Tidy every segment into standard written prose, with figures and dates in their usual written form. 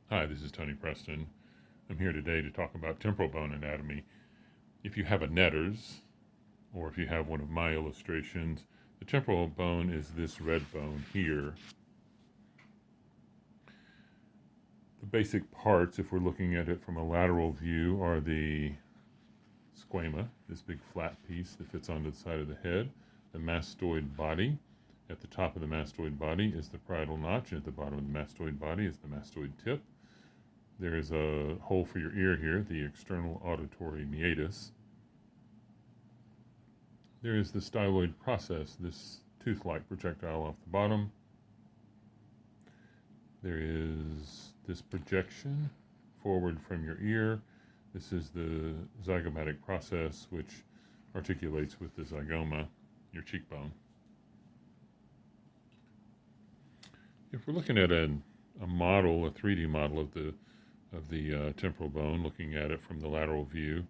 Hi, this is Tony Preston. I'm here today to talk about temporal bone anatomy. If you have a Netter's, or if you have one of my illustrations, the temporal bone is this red bone here. The basic parts, if we're looking at it from a lateral view, are the squama, this big flat piece that fits onto the side of the head, the mastoid body. At the top of the mastoid body is the parietal notch, and at the bottom of the mastoid body is the mastoid tip. There is a hole for your ear here, the external auditory meatus. There is the styloid process, this tooth-like projectile off the bottom. There is this projection forward from your ear. This is the zygomatic process, which articulates with the zygoma, your cheekbone. If we're looking at a model, a 3D model of the temporal bone, looking at it from the lateral view.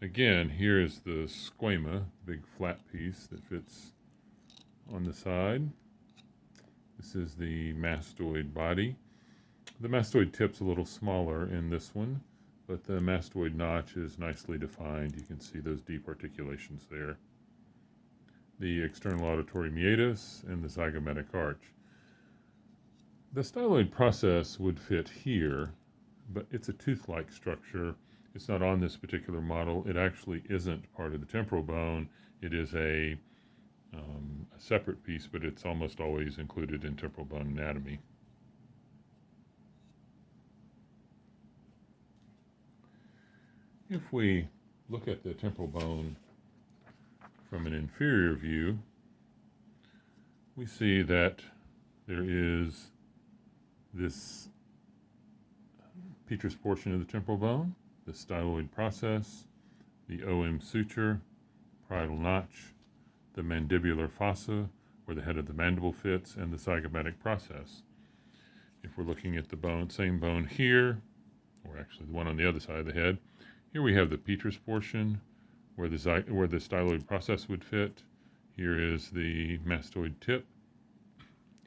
Again, here is the squama, big flat piece that fits on the side. This is the mastoid body. The mastoid tip's a little smaller in this one, but the mastoid notch is nicely defined. You can see those deep articulations there. The external auditory meatus and the zygomatic arch. The styloid process would fit here, but it's a tooth-like structure. It's not on this particular model. It actually isn't part of the temporal bone. It is a separate piece, but it's almost always included in temporal bone anatomy. If we look at the temporal bone from an inferior view, we see that there is this petrous portion of the temporal bone, the styloid process, the OM suture, parietal notch, the mandibular fossa, where the head of the mandible fits, and the zygomatic process. If we're looking at the bone, same bone here, or actually the one on the other side of the head, here we have the petrous portion, where the styloid process would fit. Here is the mastoid tip.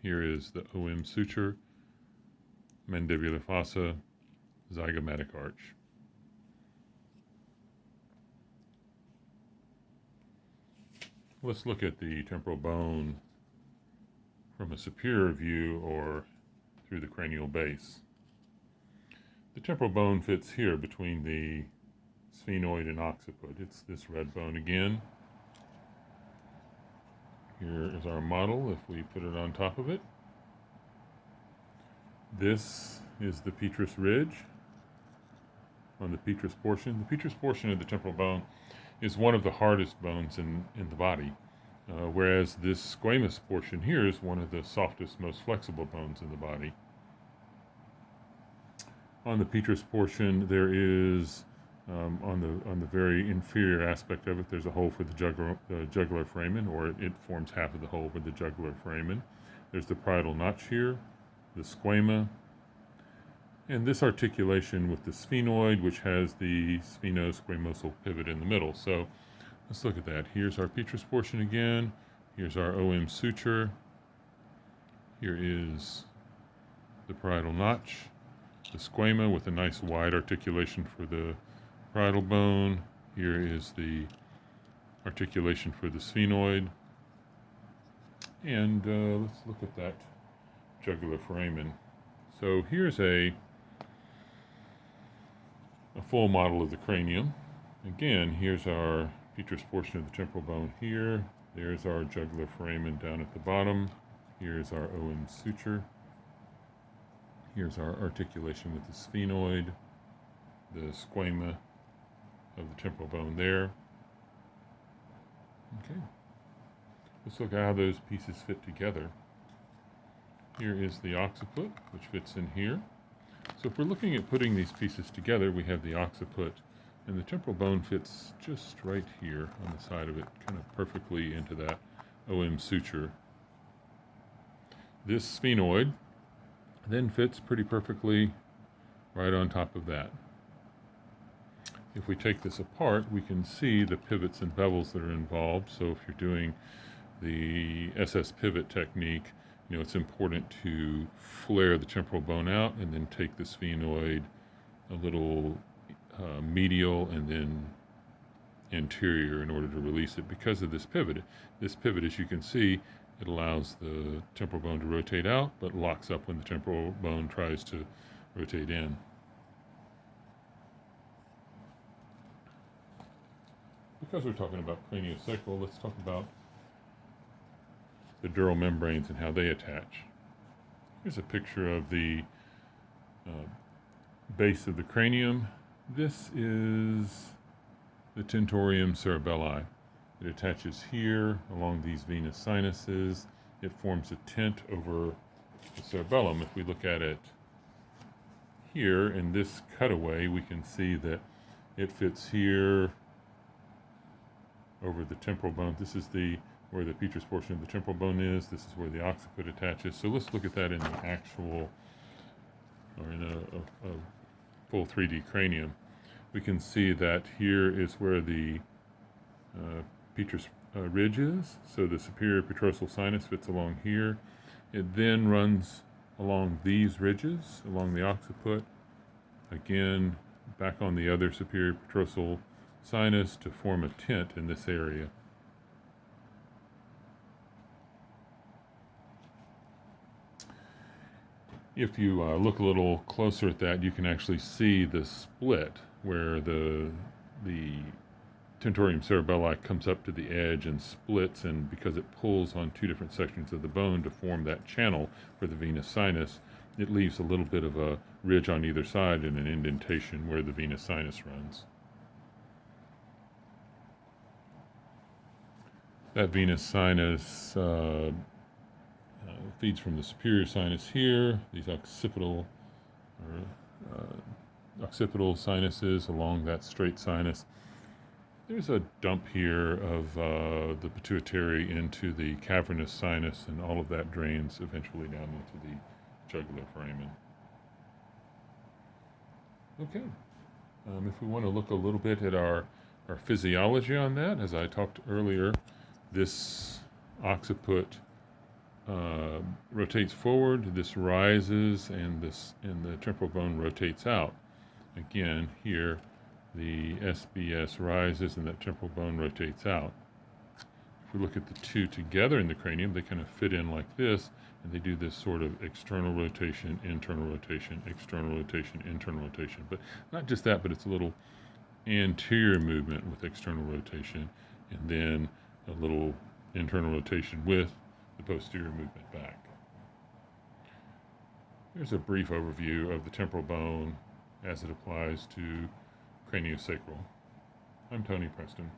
Here is the OM suture, mandibular fossa, zygomatic arch. Let's look at the temporal bone from a superior view or through the cranial base. The temporal bone fits here between the sphenoid and occiput. It's this red bone again. Here is our model if we put it on top of it. This is the petrous ridge on the petrous portion. The petrous portion of the temporal bone is one of the hardest bones in the body, whereas this squamous portion here is one of the softest, most flexible bones in the body. On the petrous portion, there is, on the very inferior aspect of it, there's a hole for the jugular foramen, or it forms half of the hole for the jugular foramen. There's the parietal notch here, the squama, and this articulation with the sphenoid, which has the spheno-squamosal pivot in the middle. So let's look at that. Here's our petrous portion again. Here's our OM suture. Here is the parietal notch, the squama with a nice wide articulation for the parietal bone. Here is the articulation for the sphenoid. And let's look at that jugular foramen. So here's a full model of the cranium. Again, here's our petrous portion of the temporal bone here. There's our jugular foramen down at the bottom. Here's our OM suture. Here's our articulation with the sphenoid, the squama of the temporal bone there. Okay, let's look at how those pieces fit together. Here is the occiput, which fits in here. So if we're looking at putting these pieces together, we have the occiput, and the temporal bone fits just right here on the side of it, kind of perfectly into that OM suture. This sphenoid then fits pretty perfectly right on top of that. If we take this apart, we can see the pivots and bevels that are involved. So if you're doing the SS pivot technique, it's important to flare the temporal bone out and then take the sphenoid a little medial and then anterior in order to release it because of this pivot. This pivot, as you can see, it allows the temporal bone to rotate out, but locks up when the temporal bone tries to rotate in. Because we're talking about craniosacral, let's talk about the dural membranes and how they attach. Here's a picture of the base of the cranium. This is the tentorium cerebelli. It attaches here along these venous sinuses. It forms a tent over the cerebellum. If we look at it here in this cutaway, we can see that it fits here over the temporal bone. This is where the petrous portion of the temporal bone is. This is where the occiput attaches. So let's look at that in the actual, or in a full 3D cranium. We can see that here is where the petrous ridge is. So the superior petrosal sinus fits along here. It then runs along these ridges, along the occiput, again back on the other superior petrosal sinus to form a tent in this area. If you look a little closer at that, you can actually see the split where the tentorium cerebelli comes up to the edge and splits, and because it pulls on two different sections of the bone to form that channel for the venous sinus, it leaves a little bit of a ridge on either side and an indentation where the venous sinus runs. That venous sinus feeds from the superior sinus here, these occipital sinuses along that straight sinus. There's a dump here of the pituitary into the cavernous sinus, and all of that drains eventually down into the jugular foramen. Okay, if we want to look a little bit at our physiology on that, as I talked earlier, this occiput rotates forward, this rises, and the temporal bone rotates out. Again, here the SBS rises and that temporal bone rotates out. If we look at the two together in the cranium, they kind of fit in like this, and they do this sort of external rotation, internal rotation, external rotation, internal rotation. But not just that, but it's a little anterior movement with external rotation, and then a little internal rotation with the posterior movement back. Here's a brief overview of the temporal bone as it applies to craniosacral. I'm Tony Preston.